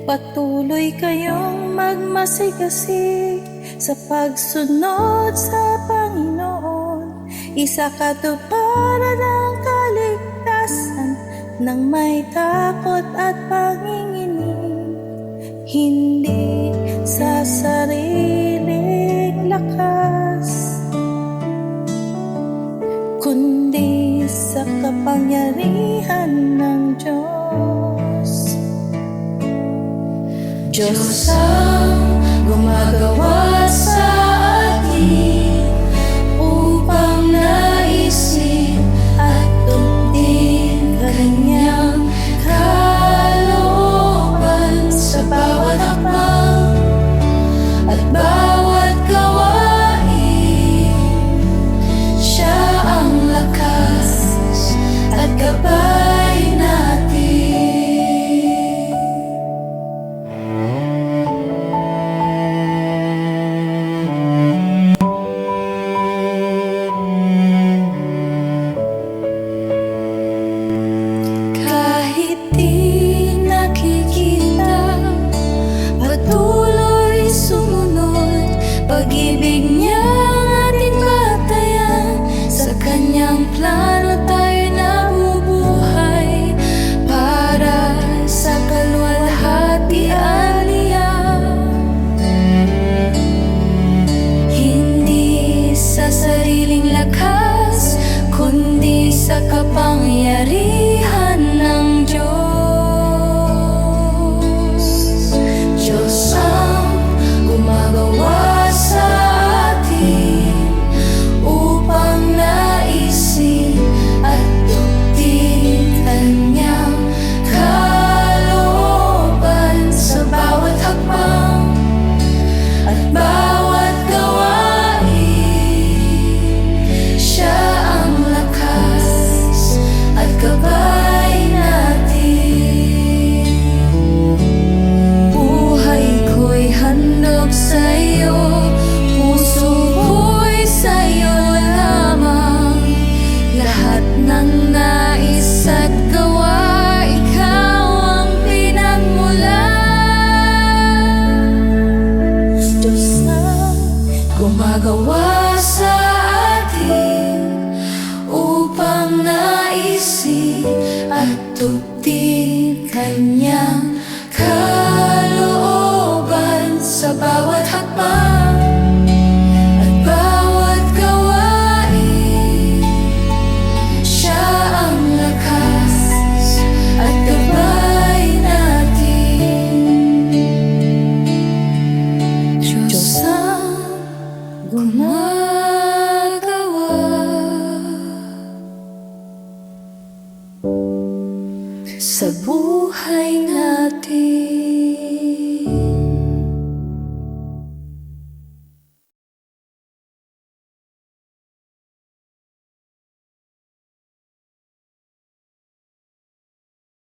Patuloy kayong magmasigasig sa pagsunod sa Panginoon. Isa katuparan ng kaligtasan ng may takot at panginginig, hindi sa sariling lakas, kundi sa kapangyarihan ng Diyos. Diyos ang gumagawa sa atin upang naisin at tundin Kanyang kalooban sa bawat hakbang at bawat gawain. Siya ang lakas at gabay natin. Kahit di nakikita, patuloy sumunod. Pag-ibig niya ang ating batayan. Sa Kanyang plano tayo nabubuhay para sa kaluwalhatian niya. Hindi sa sariling lakas, kundi sa kapangyarihan ng Diyos. Diyos ang gumagawa sa atin upang naisin at tundin Kanyang kalooban sa bawat hakbang at bawat gawain. Siya ang lakas at gabay natin. Buhay ko'y handog sa'yo, puso ko'y sa'yo lamang. Lahat ng nais at gawa, ikaw ang pinagmulan. Diyos ang gumagawa sa atin upang naisin at tundin Kanyang kalooban sa bawat hakbang at bawat gawain. Siya ang lakas at gabay natin. Diyos ang gumagawa